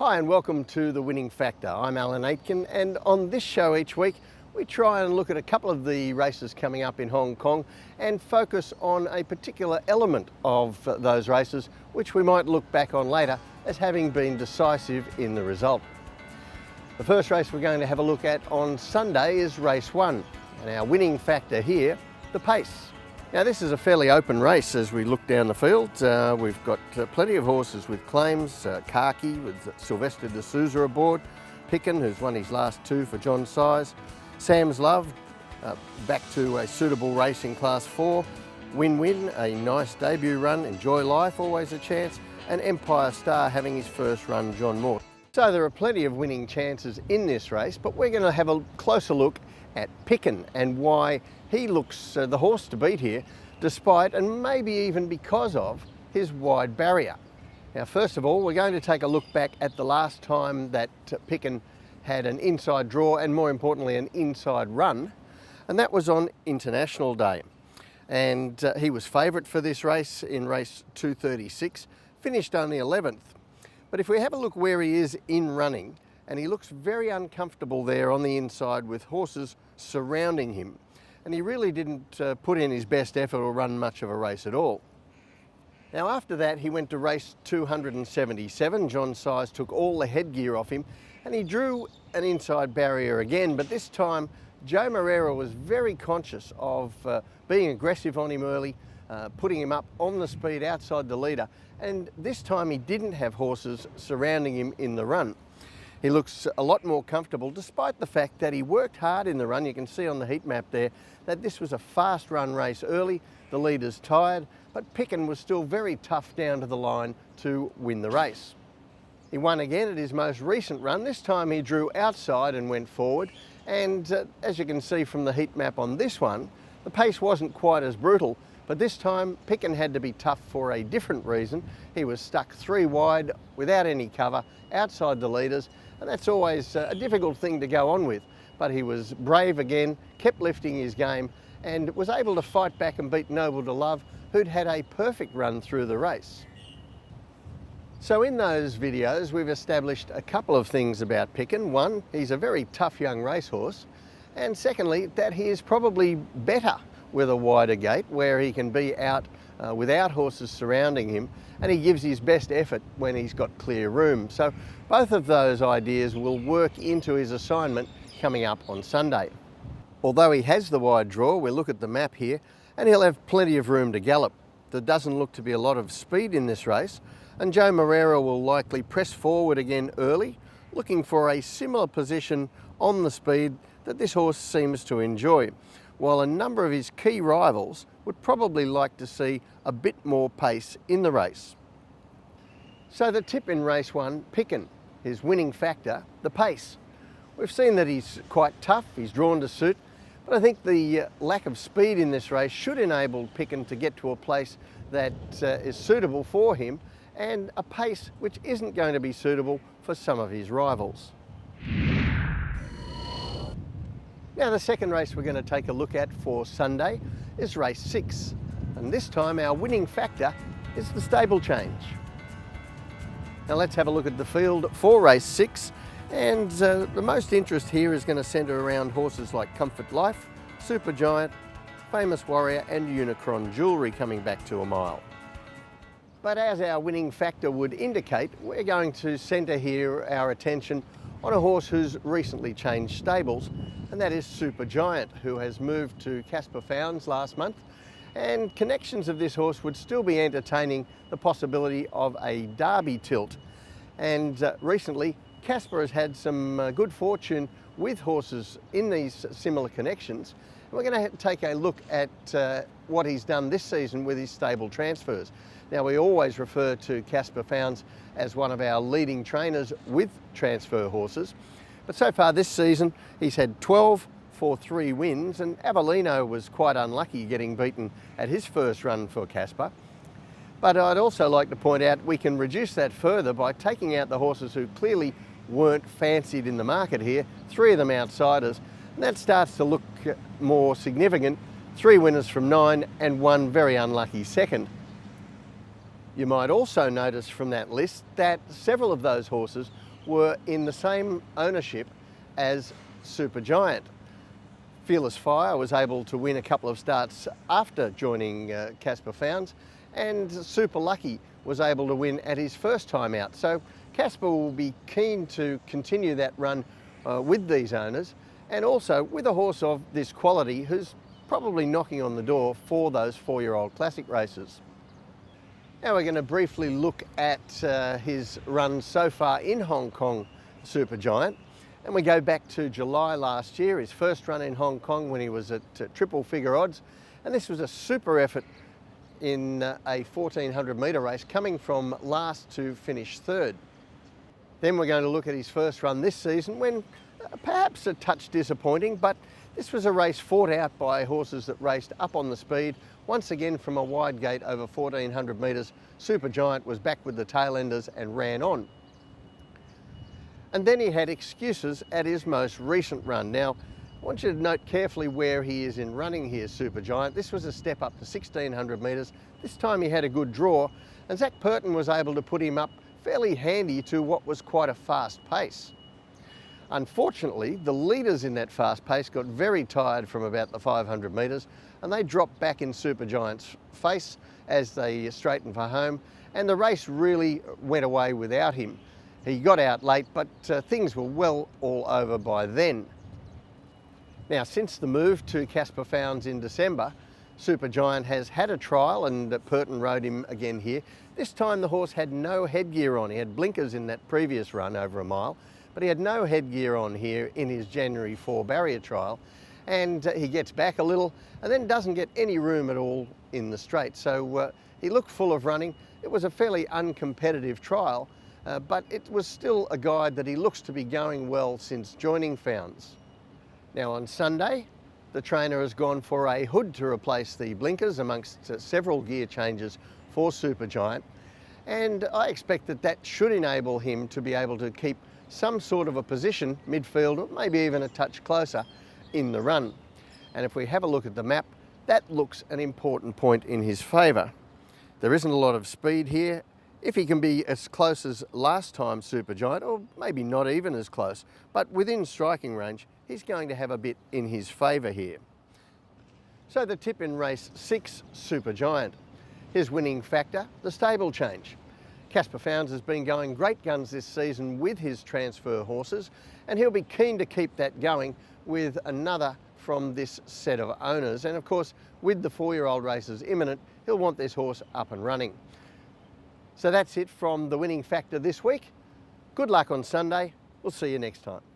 Hi and welcome to The Winning Factor. I'm Alan Aitken, and on this show each week we try and look at a couple of the races coming up in Hong Kong and focus on a particular element of those races which we might look back on later as having been decisive in the result. The first race we're going to have a look at on Sunday is race 1, and our winning factor here, the pace. Now this is a fairly open race as we look down the field. We've got plenty of horses with claims, Khaki with Sylvester de Souza aboard, Picken, who's won his last two for John Size, Sam's Love, back to a suitable race in Class 4, Win-Win, a nice debut run, Enjoy Life, always a chance, and Empire Star having his first run, John Moore. So there are plenty of winning chances in this race, but we're going to have a closer look at Picken and why he looks the horse to beat here, despite and maybe even because of his wide barrier. Now first of all, we're going to take a look back at the last time that Picken had an inside draw and more importantly an inside run, and that was on International Day. And he was favourite for this race in race 236, finished only 11th. But if we have a look where he is in running, and he looks very uncomfortable there on the inside with horses surrounding him, and he really didn't put in his best effort or run much of a race at all. Now after that he went to race 277, John Size took all the headgear off him and he drew an inside barrier again, but this time Joe Moreira was very conscious of being aggressive on him early, putting him up on the speed outside the leader, and this time he didn't have horses surrounding him in the run. He looks a lot more comfortable despite the fact that he worked hard in the run. You can see on the heat map there that this was a fast run race early, the leader's tired, but Picken was still very tough down to the line to win the race. He won again at his most recent run. This time he drew outside and went forward, and as you can see from the heat map on this one, the pace wasn't quite as brutal, but this time Picken had to be tough for a different reason. He was stuck 3 wide without any cover outside the leaders, and that's always a difficult thing to go on with. But he was brave again, kept lifting his game, and was able to fight back and beat Noble to Love, who'd had a perfect run through the race. So in those videos we've established a couple of things about Picken. One, he's a very tough young racehorse, and secondly, that he is probably better with a wider gate where he can be out without horses surrounding him, and he gives his best effort when he's got clear room. So both of those ideas will work into his assignment coming up on Sunday. Although he has the wide draw, we'll look at the map here, and he'll have plenty of room to gallop. There doesn't look to be a lot of speed in this race, and Joe Moreira will likely press forward again early, looking for a similar position on the speed that this horse seems to enjoy, while a number of his key rivals would probably like to see a bit more pace in the race. So the tip in race 1, Picken, his winning factor, the pace. We've seen that he's quite tough, he's drawn to suit, but I think the lack of speed in this race should enable Picken to get to a place that is suitable for him, and a pace which isn't going to be suitable for some of his rivals. Now the second race we're going to take a look at for Sunday is race 6, and this time our winning factor is the stable change. Now let's have a look at the field for race 6, and the most interest here is going to centre around horses like Comfort Life, Super Giant, Famous Warrior and Unicron Jewellery coming back to a mile. But as our winning factor would indicate, we're going to centre here our attention on a horse who's recently changed stables, and that is Super Giant, who has moved to Casper Founds last month, and connections of this horse would still be entertaining the possibility of a Derby tilt. And recently Casper has had some good fortune with horses in these similar connections. We're going to take a look at what he's done this season with his stable transfers. Now we always refer to Casper Founds as one of our leading trainers with transfer horses, but so far this season he's had 12 for 3 wins, and Avellino was quite unlucky getting beaten at his first run for Casper. But I'd also like to point out we can reduce that further by taking out the horses who clearly weren't fancied in the market here, 3 of them outsiders, and that starts to look more significant. 3 winners from 9 and 1 very unlucky second. You might also notice from that list that several of those horses were in the same ownership as Supergiant. Fearless Fire was able to win a couple of starts after joining Casper Founds, and Super Lucky was able to win at his first time out. So Casper will be keen to continue that run with these owners, and also with a horse of this quality who's probably knocking on the door for those 4-year-old classic races. Now we're going to briefly look at his run so far in Hong Kong Supergiant. And we go back to July last year, his first run in Hong Kong when he was at triple figure odds. And this was a super effort in a 1400 metre race, coming from last to finish third. Then we're going to look at his first run this season when perhaps a touch disappointing, but this was a race fought out by horses that raced up on the speed. Once again from a wide gate over 1400 metres, Supergiant was back with the tailenders and ran on. And then he had excuses at his most recent run. Now, I want you to note carefully where he is in running here, Supergiant. This was a step up to 1600 metres. This time he had a good draw, and Zac Purton was able to put him up fairly handy to what was quite a fast pace. Unfortunately, the leaders in that fast pace got very tired from about the 500 metres, and they dropped back in Supergiant's face as they straightened for home, and the race really went away without him. He got out late, but things were well all over by then. Now, since the move to Casper Founds in December, Supergiant has had a trial, and Purton rode him again here. This time the horse had no headgear on. He had blinkers in that previous run over a mile, but he had no headgear on here in his January 4 barrier trial. And he gets back a little and then doesn't get any room at all in the straight. So he looked full of running. It was a fairly uncompetitive trial, but it was still a guide that he looks to be going well since joining Founds. Now on Sunday, the trainer has gone for a hood to replace the blinkers amongst several gear changes for Supergiant. And I expect that that should enable him to be able to keep some sort of a position midfield, or maybe even a touch closer in the run. And if we have a look at the map, that looks an important point in his favour. There isn't a lot of speed here. If he can be as close as last time Supergiant, or maybe not even as close, but within striking range, he's going to have a bit in his favour here. So the tip in race 6, Supergiant. His winning factor, the stable change. Casper Founds has been going great guns this season with his transfer horses, and he'll be keen to keep that going with another from this set of owners. And of course, with the 4-year-old races imminent, he'll want this horse up and running. So that's it from the winning factor this week. Good luck on Sunday. We'll see you next time.